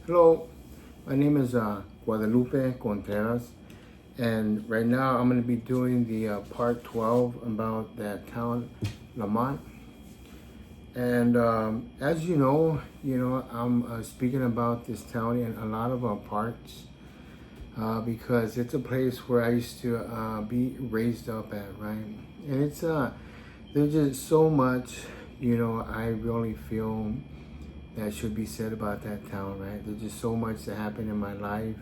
Hello, my name is Guadalupe Contreras, and right now I'm going to be doing the part 12 about that town, Lamont. And as I'm speaking about this town in a lot of parts because it's a place where I used to be raised up at, right? And there's just so much, I really feel that should be said about that town, right? There's just so much that happened in my life,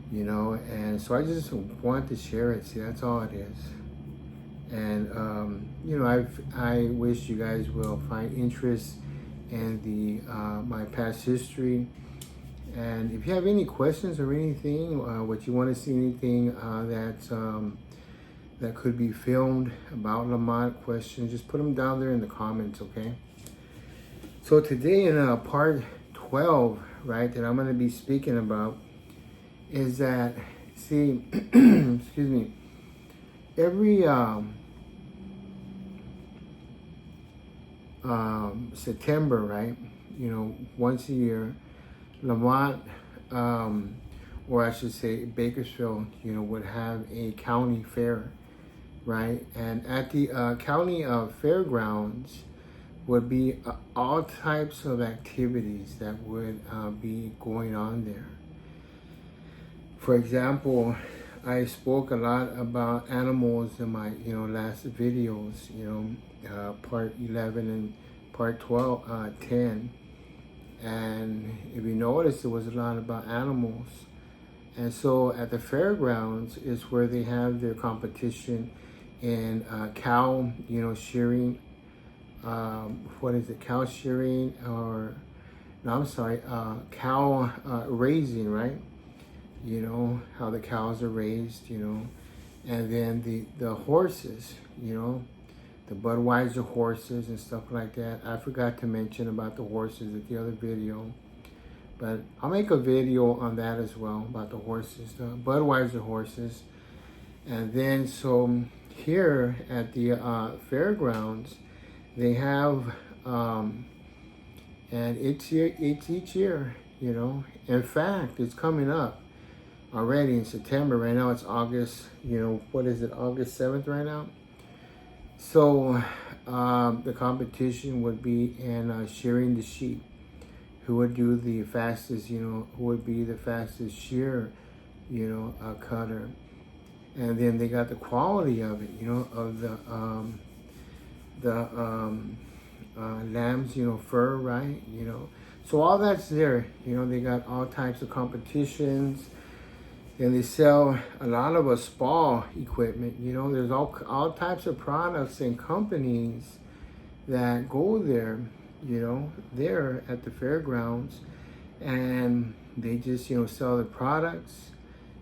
and so I just want to share it. See, that's all it is. And I wish you guys will find interest in the my past history. And if you have any questions or anything, what you want to see, anything that could be filmed about Lamont, questions, just put them down there in the comments, okay? So today in part 12, right, that I'm going to be speaking about is that, see, excuse me, every September, right, once a year, Lamont, or I should say Bakersfield, would have a county fair, right? And at the county fairgrounds, would be all types of activities that would be going on there. For example, I spoke a lot about animals in my last videos, part 11 and part 10. And if you notice, it was a lot about animals. And so at the fairgrounds is where they have their competition in cow, shearing. What is it? Cow shearing, or no, I'm sorry, cow raising, right? How the cows are raised, and then the horses, the Budweiser horses and stuff like that. I forgot to mention about the horses at the other video, but I'll make a video on that as well, about the horses, the Budweiser horses. And then so here at the fairgrounds, they have, and it's each year, In fact, it's coming up already in September. Right now it's August, what is it, August 7th right now? So the competition would be in shearing the sheep. Who would do the fastest, who would be the fastest shear, cutter. And then they got the quality of it, of the lambs, fur, right? So all that's there. They got all types of competitions, and they sell a lot of a spa equipment. There's all types of products and companies that go there, there at the fairgrounds, and they just sell the products.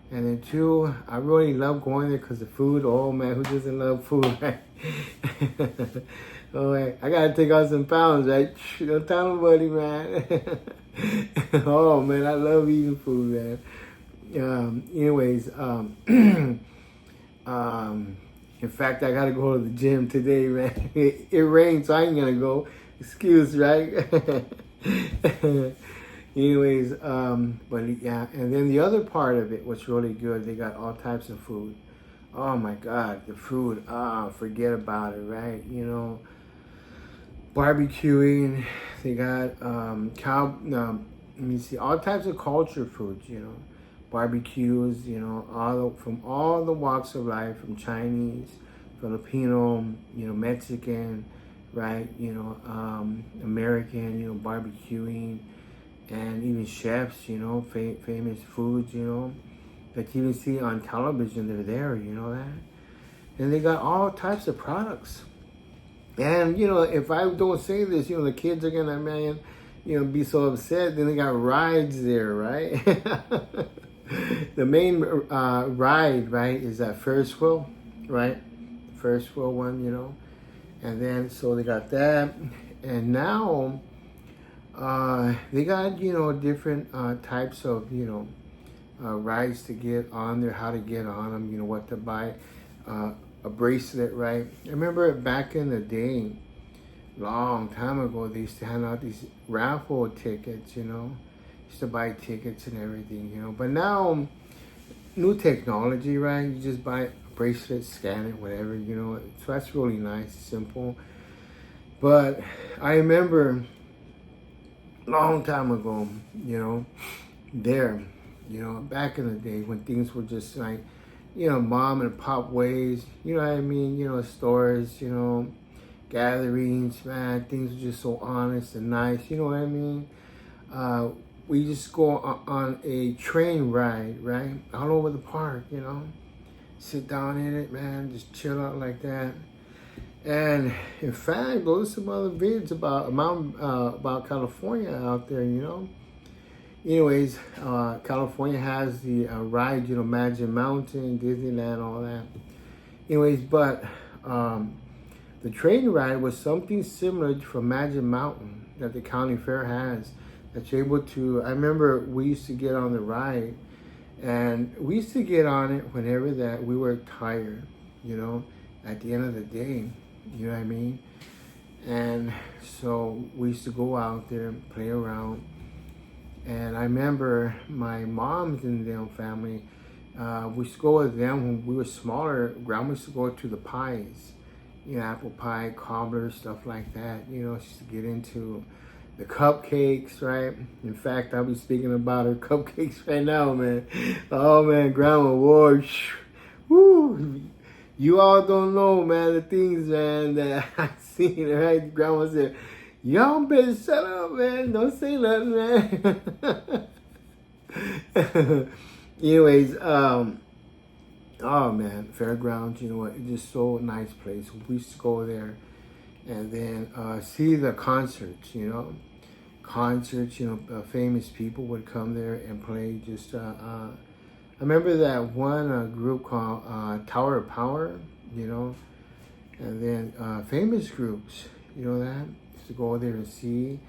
And then two, I really love going there because the food, oh man, who doesn't love food, right? Oh, I gotta take off some pounds, right? Don't tell nobody, man. Oh man, I love eating food, man. Anyways, in fact, I gotta go to the gym today, man. It rains, so I ain't gonna go. Excuse, right? Anyways, but yeah, and then the other part of it was really good. They got all types of food. Oh my God, the food, forget about it, right? Barbecuing. They got let me see, all types of culture foods, barbecues, from all the walks of life, from Chinese, Filipino, Mexican, right? American, barbecuing. And even chefs, famous foods, that you even see on television, they're there, that. And they got all types of products. And, if I don't say this, the kids are gonna, man, be so upset. Then they got rides there, right? The main ride, right, is that Ferris wheel, right? Ferris wheel one, And then, so they got that. And now, they got, different types of, rides to get on there, how to get on them, what to buy, a bracelet, right? I remember back in the day, long time ago, they used to hand out these raffle tickets, Used to buy tickets and everything, you know. But now, new technology, right? You just buy a bracelet, scan it, whatever, you know. So that's really nice, simple. But I remember a long time ago, you know, there, you know, back in the day when things were just like, you know, mom and pop ways, you know what I mean? You know, stores, you know, gatherings, man, things were just so honest and nice, you know what I mean? We just go on a train ride, right? All over the park, you know? Sit down in it, man, just chill out like that. And in fact, those are some other vids about California out there, you know? Anyways, California has the ride, you know, Magic Mountain, Disneyland, all that. Anyways, but the train ride was something similar from Magic Mountain that the county fair has. That you're able to, I remember we used to get on the ride, and we used to get on it whenever that we were tired, you know, at the end of the day, you know what I mean? And so we used to go out there and play around. And I remember my mom's and them family, we used to go with them when we were smaller. Grandma used to go to the pies, you know, apple pie, cobbler, stuff like that. You know, she used to get into the cupcakes, right? In fact, I'll be speaking about her cupcakes right now, man. Oh, man, Grandma, whoa, woo. You all don't know, man, the things, man, that I seen, right? Grandma said, y'all better shut up, man. Don't say nothing, man. Anyways, oh man, fairgrounds, you know what? It's just so nice place. We used to go there and then see the concerts, you know. Concerts, you know, famous people would come there and play. Just, I remember that one group called Tower of Power, you know. And then famous groups, you know that? To go there and see.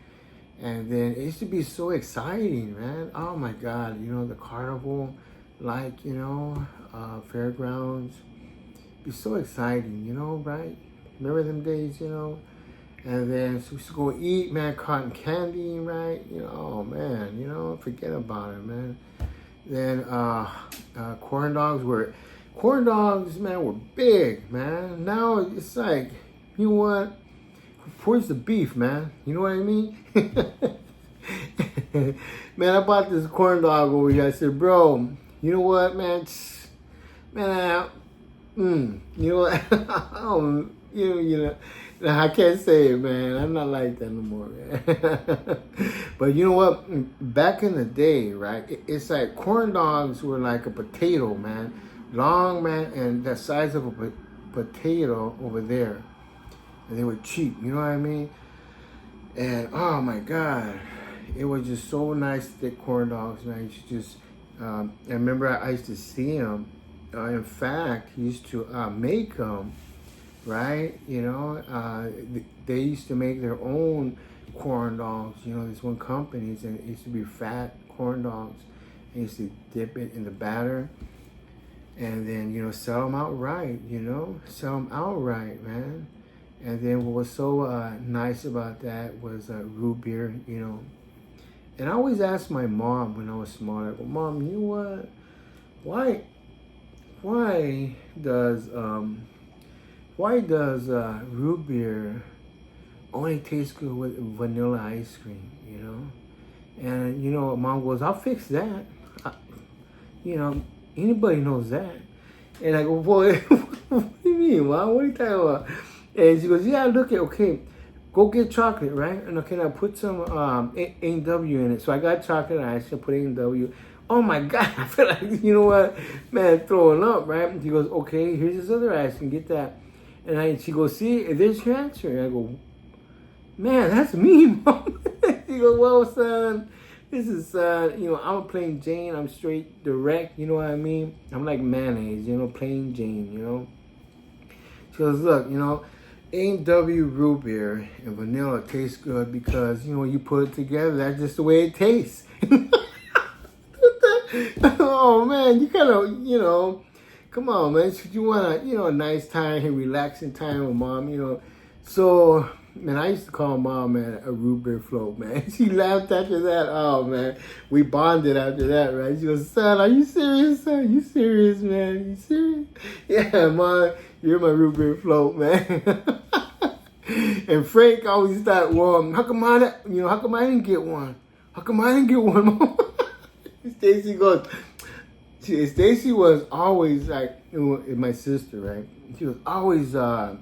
And then it used to be so exciting, man. Oh my God, you know, the carnival, like, you know, fairgrounds. It'd be so exciting, you know, right? Remember them days, you know? And then so we used to go eat, man, cotton candy, right? You know, oh man, you know, forget about it, man. Then corn dogs, man, were big, man. Now it's like, you know what? Where's the beef, man? You know what I mean? Man, I bought this corn dog over here. I said, bro, you know what, man? Man, you know what? you know, I can't say it, man. I'm not like that no more, man. But you know what? Back in the day, right? It's like corn dogs were like a potato, man. Long, man, and the size of a potato over there. And they were cheap, you know what I mean? And oh my God, it was just so nice, thick corn dogs, man. You should just, I remember I used to see them. In fact, he used to make them, right? You know, they used to make their own corn dogs, you know, this one companies, and it used to be fat corn dogs. They used to dip it in the batter and then, you know, sell them outright, you know, man. And then what was so nice about that was root beer, you know. And I always asked my mom when I was smaller, well, Mom, you know what? Why does root beer only taste good with vanilla ice cream, you know? And, you know, Mom goes, I'll fix that. You know, anybody knows that. And I go, boy, what do you mean, Mom? What are you talking about? And she goes, yeah, look at, okay, go get chocolate, right? And okay, now put some A&W in it. So I got chocolate ice, I put A&W. Oh my God, I feel like, you know what, man, throwing up, right? And she goes, okay, here's this other ice, and get that. And she goes, see, there's your answer. And I go, man, that's me, Mom. She goes, well, son, this is, you know, I'm a plain Jane. I'm straight direct, you know what I mean? I'm like mayonnaise, you know, plain Jane, you know? She goes, look, you know, A&W root beer and vanilla tastes good because, you know, you put it together, that's just the way it tastes. Oh, man, you kind of, you know, come on, man. You want a, you know, a nice time and relaxing time with Mom, you know. So, Man, I used to call Mom, man, a root beer float, man. She laughed after that. Oh, man. We bonded after that, right? She goes, son, are you serious, son? You serious, man? You serious? Yeah, Mom, you're my root beer float, man. And Frank always thought, well, how come I didn't get one? How come I didn't get one, Mom? Stacy goes, Stacy was always like, my sister, right? She was always the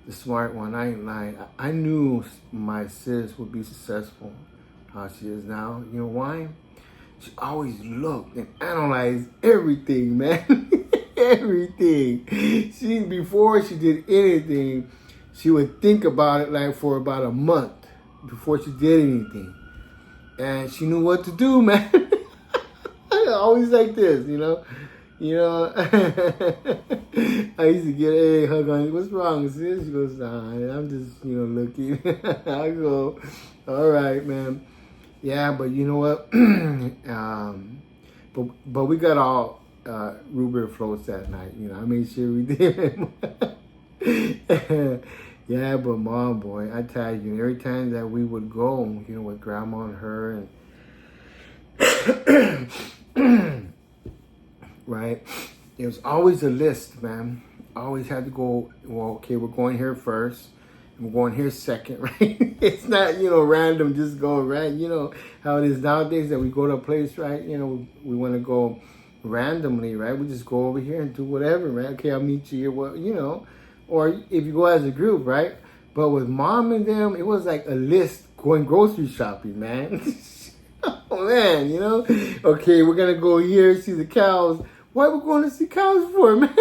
smart one. I ain't lying. I knew my sis would be successful how she is now. You know why? She always looked and analyzed everything, man. Everything. Before she did anything, she would think about it like for about a month before she did anything. And she knew what to do, man. Always like this, you know. I used to get a hug on you. What's wrong, sis? She goes, nah, I'm just, looking. I go, all right, man. Yeah, but you know what? But we got all root beer floats that night. I made sure we did. Yeah, but Mom, boy, I tell you, every time that we would go, with Grandma and her and right, it was always a list, man. Always had to go, well, okay, we're going here first, and we're going here second, right? It's not, random, just going, right? You know how it is nowadays that we go to a place, right? We want to go randomly, right? We just go over here and do whatever, right? Okay, I'll meet you here, well, or if you go as a group, right? But with Mom and them, it was like a list going grocery shopping, man. Oh, man, Okay, we're going to go here, see the cows. What are we going to see cows for, man?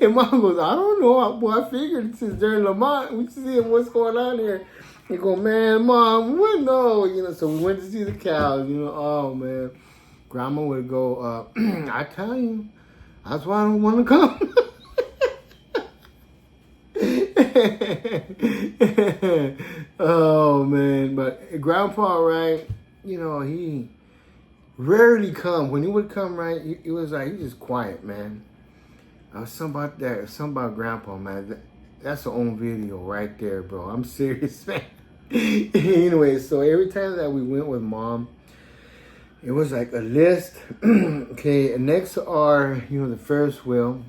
And Mom goes, I don't know. Well, I figured since they're in Lamont, we see what's going on here. You go, man, Mom, what? No. So we went to see the cows, Oh, man. Grandma would go, I tell you, that's why I don't want to come. Oh, man. But Grandpa, right, he rarely come. When he would come, right, it was like, he just quiet, man. Something about that, something about Grandpa, man. That's the own video right there, bro. I'm serious, man. Anyway, so every time that we went with Mom, it was like a list. Okay, and next are, the Ferris wheel.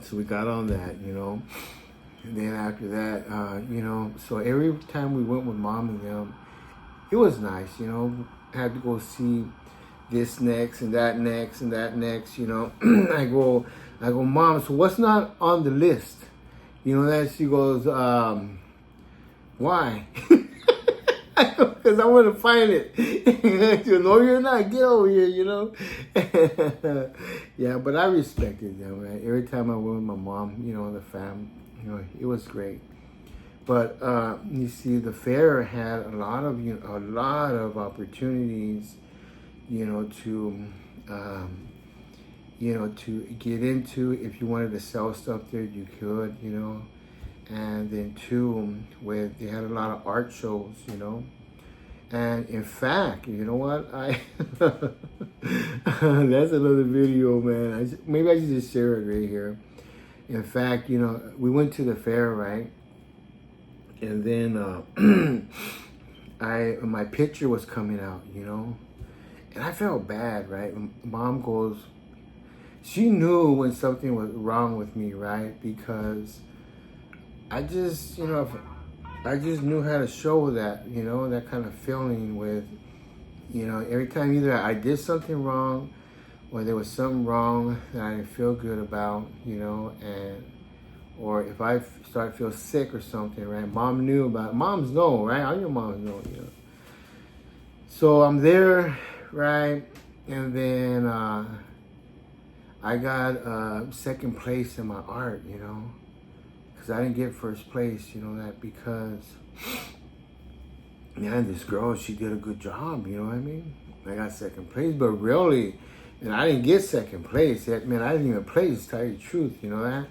So we got on that, And then after that, so every time we went with Mom and them, it was nice, Had to go see this next and that next and that next, I go, Mom, so what's not on the list? That she goes, why? Because I want to find it. She goes, no, you're not. Get over here, Yeah, but I respected them, right? Every time I went with my mom, the fam, it was great. But you see, the fair had a lot of opportunities, to get into. If you wanted to sell stuff there, you could, And then too, they had a lot of art shows, And in fact, you know what? That's another video, man. Maybe I should just share it right here. In fact, we went to the fair, right? And then my picture was coming out, And I felt bad, right? Mom goes, she knew when something was wrong with me, right? Because I just, I just knew how to show that, that kind of feeling with, every time either I did something wrong or there was something wrong that I didn't feel good about, or if I start to feel sick or something, right? Mom knew about it. Moms know, right? All your moms know, So I'm there, right? And then I got second place in my art, because I didn't get first place, that because, man, this girl, she did a good job, you know what I mean? I got second place, but really, and I didn't get second place. Man, I didn't even place, to tell you the truth, that?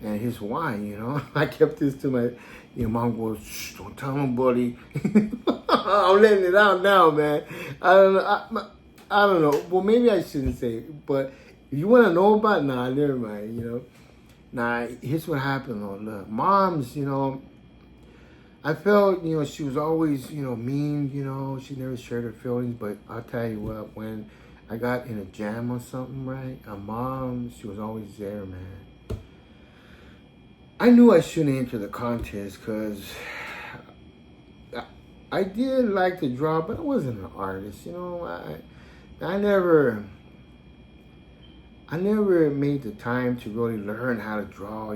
And here's why, I kept this to my, Mom goes, shh, don't tell nobody. I'm letting it out now, man. I don't know. Well, maybe I shouldn't say it, but if you want to know about it, nah, never mind, Now, here's what happened though. Look, moms, I felt, she was always, mean, she never shared her feelings. But I'll tell you what, when I got in a jam or something, right, a mom, she was always there, man. I knew I shouldn't enter the contest because I did like to draw, but I wasn't an artist, I never made the time to really learn how to draw.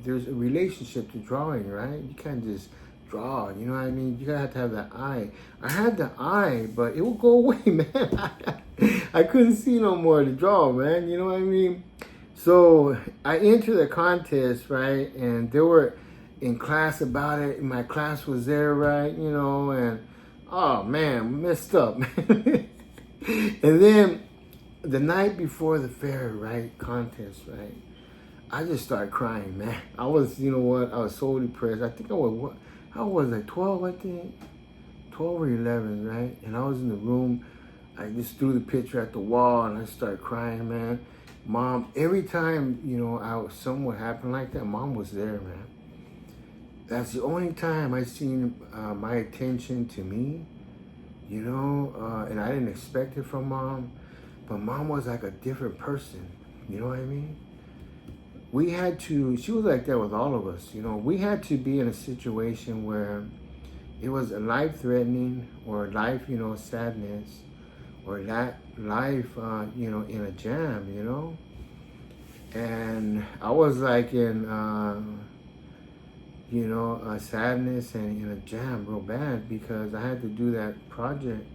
There's a relationship to drawing, right? You can't just draw, you know what I mean? You gotta have to have that eye. I had the eye, but it would go away, man. I couldn't see no more to draw, man, you know what I mean? So I entered the contest, right? And they were in class about it. My class was there, right? And oh man, messed up, man. And then the night before the fair, right, contest, right, I just started crying, man. I was, I was so depressed. I think I was like 12, I think. 12 or 11, right? And I was in the room. I just threw the picture at the wall and I started crying, man. Mom, every time, something would happen like that, Mom was there, man. That's the only time I seen my attention to me, and I didn't expect it from Mom. But Mom was like a different person, you know what I mean? She was like that with all of us, we had to be in a situation where it was a life-threatening or life, sadness, or that life, in a jam, And I was like in, sadness and in a jam real bad because I had to do that project.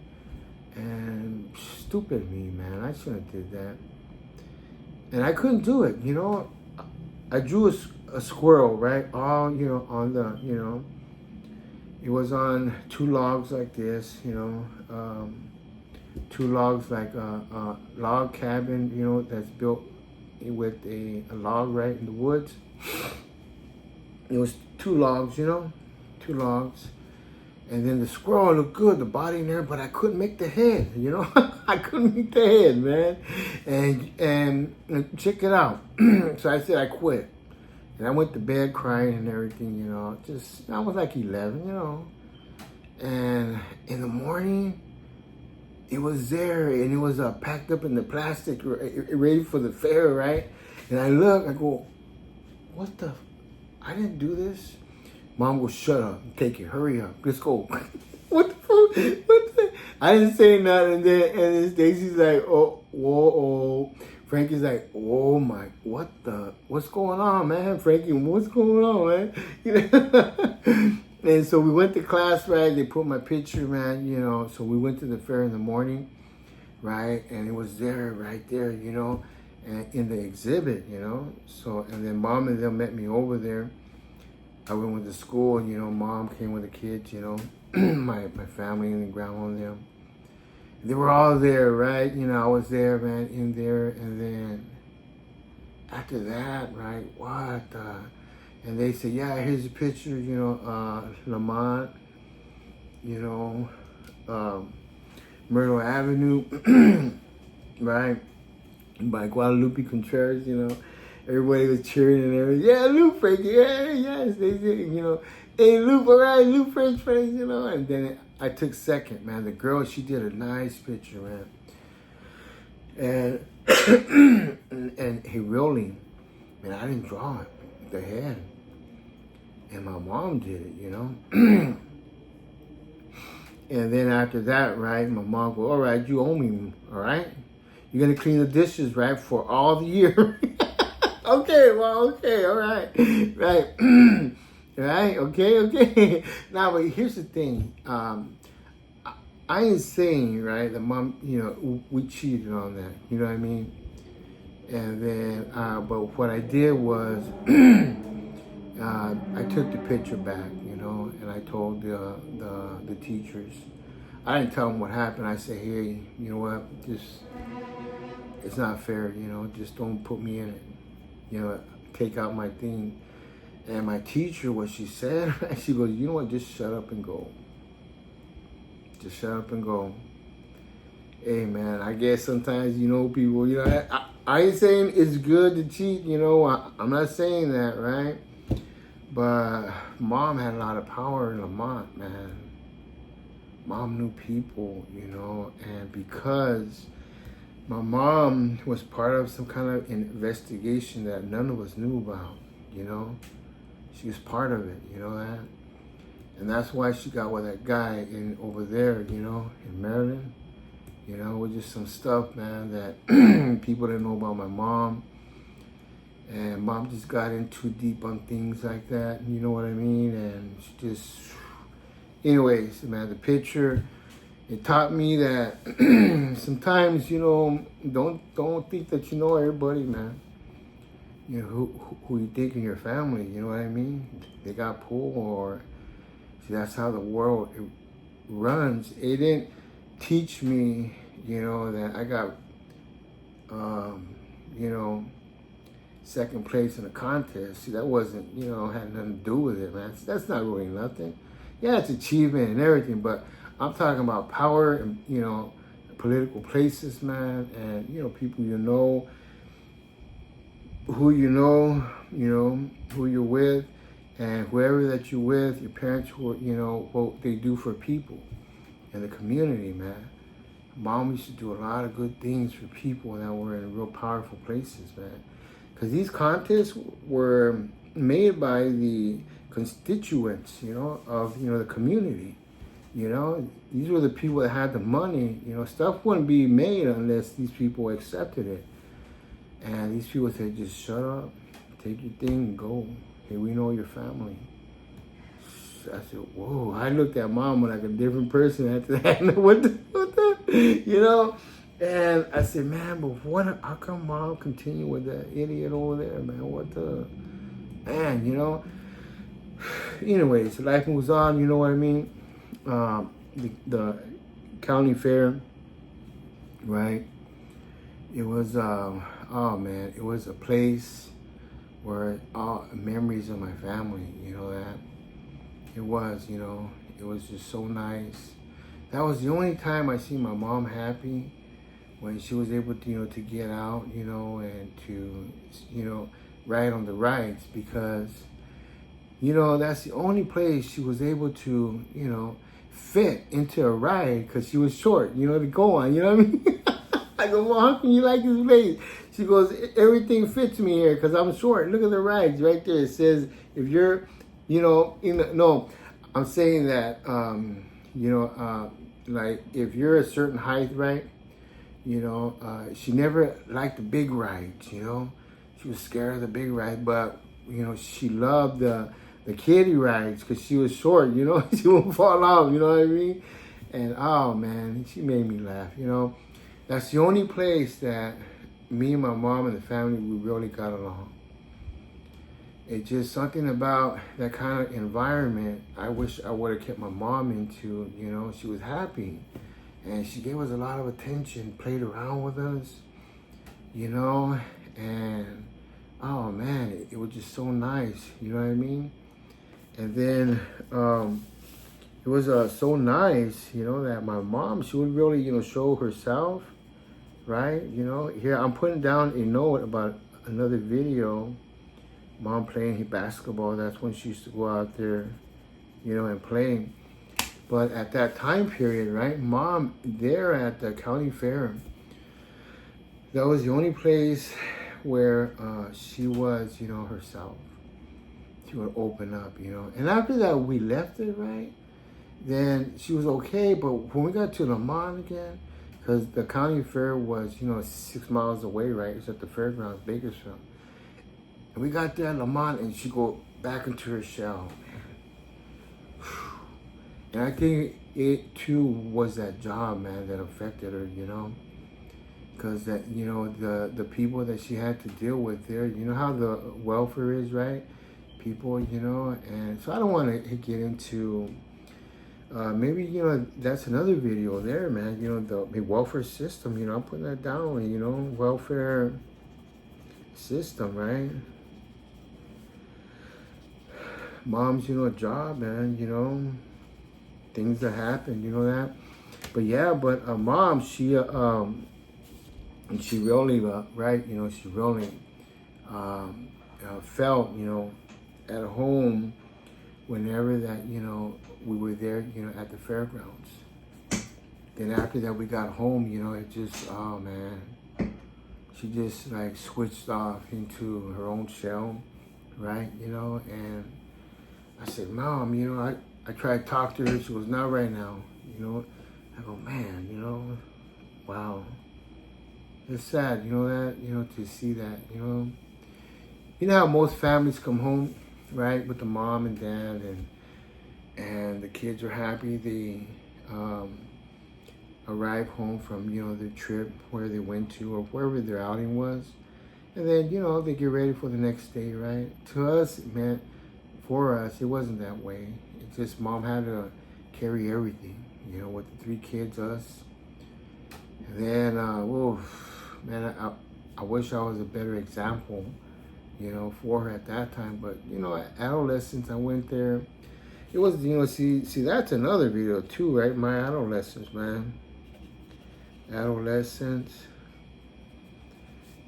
And stupid me, man. I shouldn't have did that. And I couldn't do it, I drew a squirrel, right? All, on the, it was on two logs like this, two logs like a log cabin, that's built with a log right in the woods. It was two logs, two logs. And then the squirrel looked good, the body in there, but I couldn't make the head, I couldn't make the head, man. And check it out. So I said I quit. And I went to bed crying and everything, I was like 11, And in the morning, it was there and it was packed up in the plastic, ready for the fair, right? And I look, I go, I didn't do this. Mom goes, shut up, take it, hurry up, let's go. What the fuck? What the? I didn't say nothing. And then Stacy's like, oh, whoa. Frankie's like, oh my, what's going on, man? Frankie, what's going on, man? And so we went to class, right? They put my picture, man, so we went to the fair in the morning, right? And it was there, right there, and in the exhibit, So, and then Mom and them met me over there. I went to school and, Mom came with the kids, my family and grandma and them. They were all there, right? I was there, man, in there. And then after that, right, and they said, yeah, here's a picture, Lamont, Myrtle Avenue, right, by Guadalupe Contreras, Everybody was cheering and everything. Yeah, Lou Frankie, yeah, yes. They said, hey, Lou, all right, Lou French friends, And then I took second, man. The girl, she did a nice picture, man. And he really, man, I didn't draw it, the head. And my mom did it, And then after that, right, my mom go, all right, you owe me, all right? You're going to clean the dishes, right, for all the year. Okay, well, okay, all right, right, right, okay. Now, but here's the thing. I ain't saying, right, that Mom, we cheated on that, you know what I mean? And then, but what I did was, I took the picture back, and I told the teachers. I didn't tell them what happened. I said, hey, you know what, it's not fair, just don't put me in it. Take out my thing. And my teacher, what she said, she goes, you know what, just shut up and go. Just shut up and go. Hey, man, I guess sometimes, people, I ain't saying it's good to cheat, you know. I'm not saying that, right? But mom had a lot of power in Lamont, man. Mom knew people, you know, and because my mom was part of some kind of investigation that none of us knew about, you know. She was part of it, you know that? And that's why she got with that guy in over there, you know, in Maryland. You know, with just some stuff, man, that people didn't know about my mom. And mom just got in too deep on things like that, you know what I mean? And she just, anyways, man, the picture, it taught me that sometimes, you know, don't think that you know everybody, man. You know, who you think in your family, you know what I mean? They got pulled, or see, that's how the world runs. It didn't teach me, you know, that I got, you know, second place in a contest. See, that wasn't, you know, had nothing to do with it, man. That's not really nothing. Yeah, it's achievement and everything, but I'm talking about power and, you know, political places, man, and, you know, people you know, who you know, who you're with, and whoever that you're with, your parents, who, you know, what they do for people in the community, man. Mom used to do a lot of good things for people that were in real powerful places, man. Because these contests were made by the constituents, you know, of, you know, the community. You know, these were the people that had the money. You know, stuff wouldn't be made unless these people accepted it. And these people said, just shut up, take your thing and go. Hey, we know your family. I said, whoa. I looked at mom like a different person after that. what the, you know? And I said, man, but how come mom continue with that idiot over there, man? What the, man, you know? Anyways, life moves on, you know what I mean? The county fair, right? It was, oh man, it was a place where all memories of my family, you know that? It was, you know, it was just so nice. That was the only time I see my mom happy, when she was able to, you know, to get out, you know, and to, you know, ride on the rides, because, you know, that's the only place she was able to, you know, fit into a ride, because she was short, you know, to go on, you know what I mean? I go, well, how can you like this place? She goes, everything fits me here because I'm short. Look at the rides right there. It says, if you're, you know, no, I'm saying that, you know, like if you're a certain height, right? You know, she never liked the big rides, you know. She was scared of the big ride, but, you know, she loved the kiddie rides because she was short, you know. She won't fall off, you know what I mean? And, oh, man, she made me laugh, you know. That's the only place that me and my mom and the family, we really got along. It's just something about that kind of environment I wish I would have kept my mom into, you know. She was happy. And she gave us a lot of attention, played around with us, you know. And, oh, man, it was just so nice, you know what I mean? And then it was so nice, you know, that my mom, she would really, you know, show herself, right? You know, here I'm putting down a note about another video. Mom playing basketball. That's when she used to go out there, you know, and play. But at that time period, right, mom there at the county fair, that was the only place where she was, you know, herself. She would open up, you know. And after that, we left it, right? Then she was okay. But when we got to Lamont again, because the county fair was, you know, 6 miles away, right? It's at the fairgrounds, Bakersfield. And we got there at Lamont, and she go back into her shell. And I think it, too, was that job, man, that affected her, you know? Because that, you know, the people that she had to deal with there, you know how the welfare is, right? People, you know? And so I don't want to get into... maybe, you know, that's another video there, man. You know, the welfare system, you know, I'm putting that down, you know, welfare system, right? Mom's, you know, job, man, you know, things that happen, you know that. But yeah, but mom, she, And she really, right, she really felt, at home whenever that, we were there, at the fairgrounds. Then after that, we got home, it just, oh man, she just like switched off into her own shell, right, and I said, Mom, I tried to talk to her, she was not right now, I go, man, wow. It's sad, that, to see that, You know how most families come home, right, with the mom and dad, and the kids are happy. They arrive home from, their trip, where they went to, or wherever their outing was. And then, they get ready for the next day, right? To us, for us, it wasn't that way. It's just mom had to carry everything, with the 3 kids, us. And then, man, I wish I was a better example, for her at that time. But, adolescence, I went there. It was, see, that's another video too, right? My adolescence, man. Adolescence,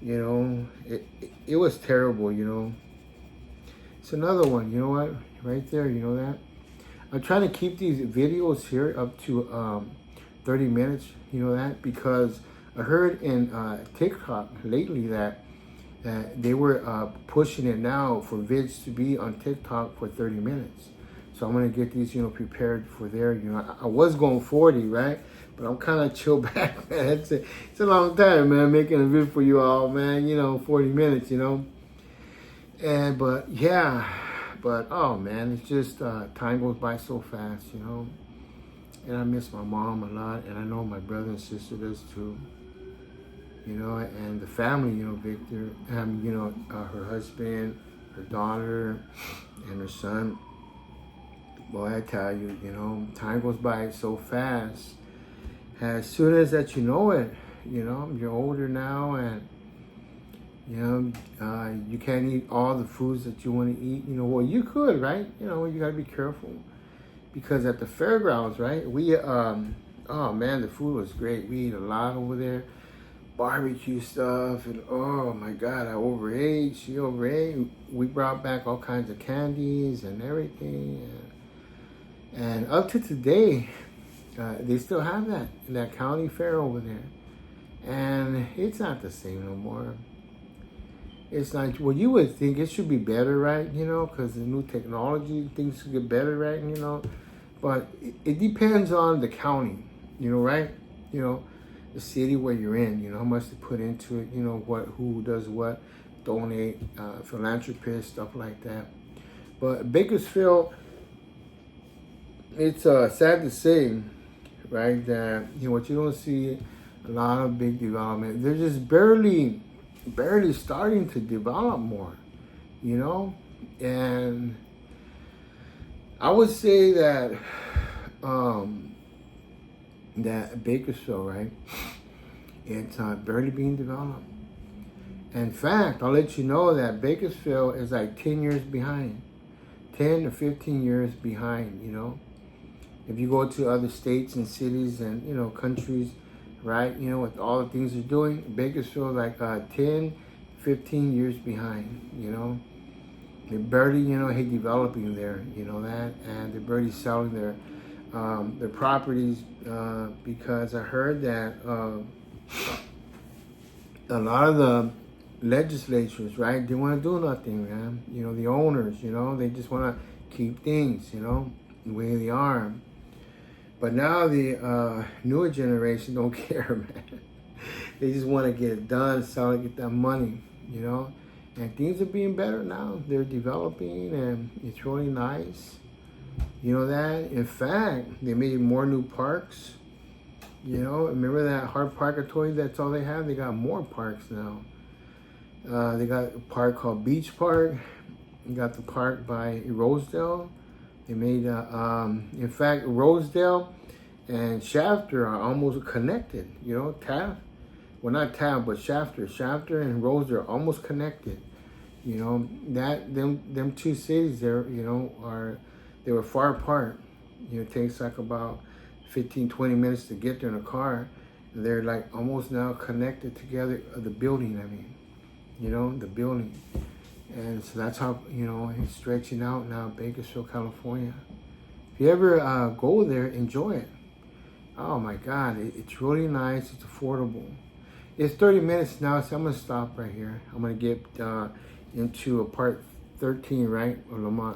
it was terrible, It's another one, you know what? Right there, that? I'm trying to keep these videos here up to 30 minutes, that? Because I heard in TikTok lately that they were pushing it now for vids to be on TikTok for 30 minutes. So I'm going to get these, prepared for there. I was going 40, right? But I'm kind of chill back, man. It's a long time, man, making a video for you all, man. 40 minutes, But, yeah. But, oh, man, it's just time goes by so fast, And I miss my mom a lot. And I know my brother and sister does, too. And the family, Victor, her husband, her daughter, and her son. Boy, I tell you, time goes by so fast. As soon as that you know it, you're older now, and you can't eat all the foods that you want to eat. Well, you could, right? You gotta be careful, because at the fairgrounds, right? We oh man, the food was great. We ate a lot over there, barbecue stuff, and oh my God, I overate. She overate. We brought back all kinds of candies and everything. And up to today, they still have that county fair over there. And it's not the same no more. It's not, well, you would think it should be better, right? Because the new technology, things should get better, right? But it depends on the county, right? The city where you're in, how much they put into it, who does what, donate, philanthropists, stuff like that. But Bakersfield, it's sad to say, right, that what you don't see a lot of big development. They're just barely starting to develop more, and I would say that that Bakersfield, right, it's barely being developed. In fact, I'll let you know that Bakersfield is like 10 years behind, 10 to 15 years behind, If you go to other states and cities and, countries, right, with all the things they're doing, Bakersfield like 10, 15 years behind, They're barely, developing there, that, and they're barely selling their properties because I heard that a lot of the legislatures, right, they want to do nothing, man. The owners, they just want to keep things, the way they are. But now the newer generation don't care, man. They just want to get it done, sell it, get that money, And things are being better now. They're developing, and it's really nice. That? In fact, they made more new parks. Remember that Hard Park I told you? That's all they have. They got more parks now. They got a park called Beach Park. They got the park by Rosedale. They made, in fact, Rosedale and Shafter are almost connected. Taft, well, not Taft, but Shafter and Rosedale are almost connected. Them two cities there, they were far apart. It takes like about 15, 20 minutes to get there in a car. They're like almost now connected together. The building, I mean, you know, the building. And so that's how, you know, it's stretching out now, Bakersfield, California. If you ever go there, enjoy it. Oh my God, it's really nice. It's affordable. It's 30 minutes now, so I'm gonna stop right here. I'm gonna get into a part 13, right, of Lamont.